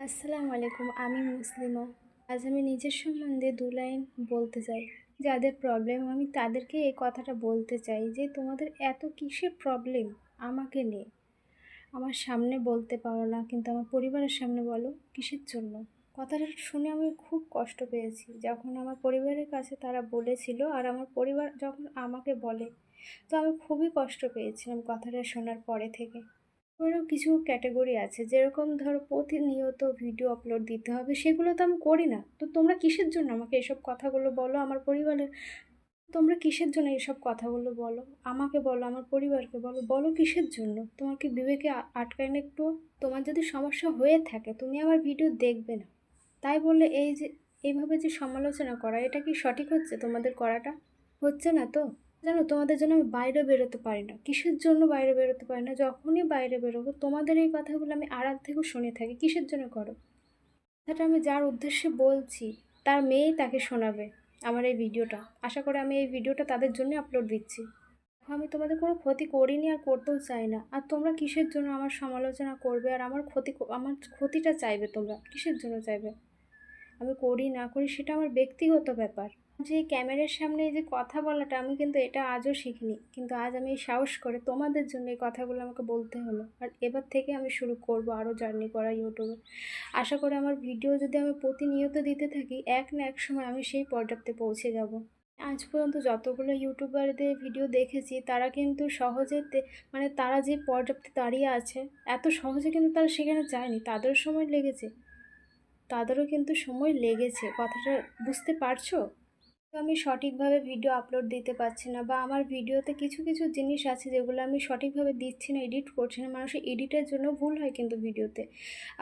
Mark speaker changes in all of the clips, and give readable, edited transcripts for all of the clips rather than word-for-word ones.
Speaker 1: আসসালামু আলাইকুম। আমি মুসলিমা। আজ আমি নিজের সম্বন্ধে ২ লাইন বলতে চাই। যাদের প্রবলেম আমি তাদেরকে এই কথাটা বলতে চাই যে, "তোমাদের এত কিসের প্রবলেম আমাকে নিয়ে? আমার সামনে বলতে পারো না, কিন্তু আমার পরিবারের সামনে বলো, কিসের জন্য?" কথাটা শুনে আমি খুব কষ্ট পেয়েছি। যখন আমার পরিবারের কাছে তারা বলেছিল আর আমার পরিবার যখন আমাকে বলে, তো আমি খুবই কষ্ট পেয়েছিলাম কথাটা শোনার পরে থেকে। আরও কিছু ক্যাটেগরি আছে, যেরকম ধরো প্রতিনিয়ত ভিডিও আপলোড দিতে হবে, সেগুলো তো আমি করি না। তো তোমরা কিসের জন্য আমাকে এসব কথাগুলো বলো? আমার পরিবারের তোমরা কিসের জন্য এসব কথাগুলো বলো? আমাকে বলো, আমার পরিবারকে বলো, বলো কিসের জন্য? তোমার কি বিবেকে আটকায় না একটুও? তোমার যদি সমস্যা হয়ে থাকে তুমি আমার ভিডিও দেখবে না, তাই বলে এই যে এইভাবে যে সমালোচনা করা, এটা কি সঠিক হচ্ছে তোমাদের করাটা? হচ্ছে না তো? জানো, তোমাদের জন্য আমি বাইরে বেরোতে পারি না। কিসের জন্য বাইরে বেরোতে পারি না? যখনই বাইরে বেরোবো তোমাদের এই কথাগুলো আমি আড়াল থেকেও শুনে থাকি। কিসের জন্য করো? কথাটা আমি যার উদ্দেশ্যে বলছি তার মেয়েই তাকে শোনাবে আমার এই ভিডিওটা। আশা করি আমি এই ভিডিওটা তাদের জন্য আপলোড দিচ্ছি। দেখো, আমি তোমাদের কোনো ক্ষতি করিনি আর করতেও চাই না। আর তোমরা কিসের জন্য আমার সমালোচনা করবে আর আমার ক্ষতিটা চাইবে? তোমরা কিসের জন্য চাইবে? আমি করি না করি সেটা আমার ব্যক্তিগত ব্যাপার। যে ক্যামেরার সামনে এই যে কথা বলাটা, আমি কিন্তু এটা আজও শিখিনি, কিন্তু আজ আমি সাহস করে তোমাদের জন্য এই কথাগুলো আমাকে বলতে হলো। আর এবার থেকে আমি শুরু করব আরও জার্নি করা ইউটিউবে। আশা করি আমার ভিডিও যদি আমি প্রতিনিয়ত দিতে থাকি, এক না এক সময় আমি সেই পর্যাপ্তে পৌঁছে যাব। আজ পর্যন্ত যতগুলো ইউটিউবারদের ভিডিও দেখেছি তারা কিন্তু সহজে মানে তারা যে পর্যাপ্তে দাঁড়িয়ে আছে, এত সহজে কিন্তু তারা সেখানে যায়নি। তাদেরও কিন্তু সময় লেগেছে। কথাটা বুঝতে পারছো? তো আমি সঠিকভাবে ভিডিও আপলোড দিতে পারছি না, বা আমার ভিডিওতে কিছু কিছু জিনিস আছে যেগুলো আমি সঠিকভাবে দিচ্ছি না, এডিট করছি না। মানুষের এডিটের জন্য ভুল হয় কিন্তু ভিডিওতে।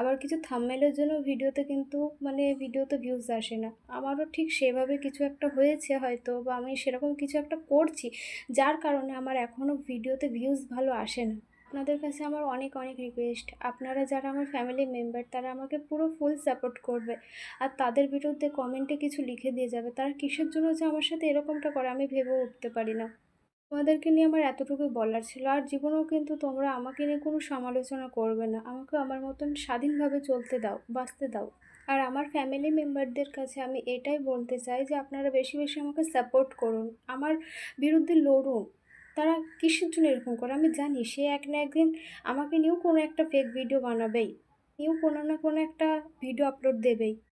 Speaker 1: আবার কিছু থাম্বনেইলের জন্য ভিডিওতে কিন্তু মানে ভিডিওতে ভিউজ আসে না। আমারও ঠিক সেভাবে কিছু একটা হয়েছে হয়তো, বা আমি সেরকম কিছু একটা করছি যার কারণে আমার এখনও ভিডিওতে ভিউজ ভালো আসে না। আপনাদের কাছে আমার অনেক অনেক রিকোয়েস্ট, আপনারা যারা আমার ফ্যামিলি মেম্বার তারা আমাকে পুরো ফুল সাপোর্ট করবে। আর তাদের বিরুদ্ধে কমেন্টে কিছু লিখে দিয়ে যাবে। তারা কিসের জন্য যে আমার সাথে এরকমটা করে আমি ভেবেও উঠতে পারি না। তোমাদেরকে নিয়ে আমার এতটুকুই বলার ছিল। আর জীবনেও কিন্তু তোমরা আমাকে নিয়ে কোনো সমালোচনা করবে না। আমাকে আমার মতন স্বাধীনভাবে চলতে দাও, বাঁচতে দাও। আর আমার ফ্যামিলি মেম্বারদের কাছে আমি এটাই বলতে চাই যে আপনারা বেশি বেশি আমাকে সাপোর্ট করুন, আমার বিরুদ্ধে লড়ুন। তারা কিসের জন্য এরকম করে? আমি জানি সে এক না একদিন আমাকে নিয়েও কোনো একটা ফেক ভিডিও বানাবেই, নিয়েও কোনো না কোনো একটা ভিডিও আপলোড দেবেই।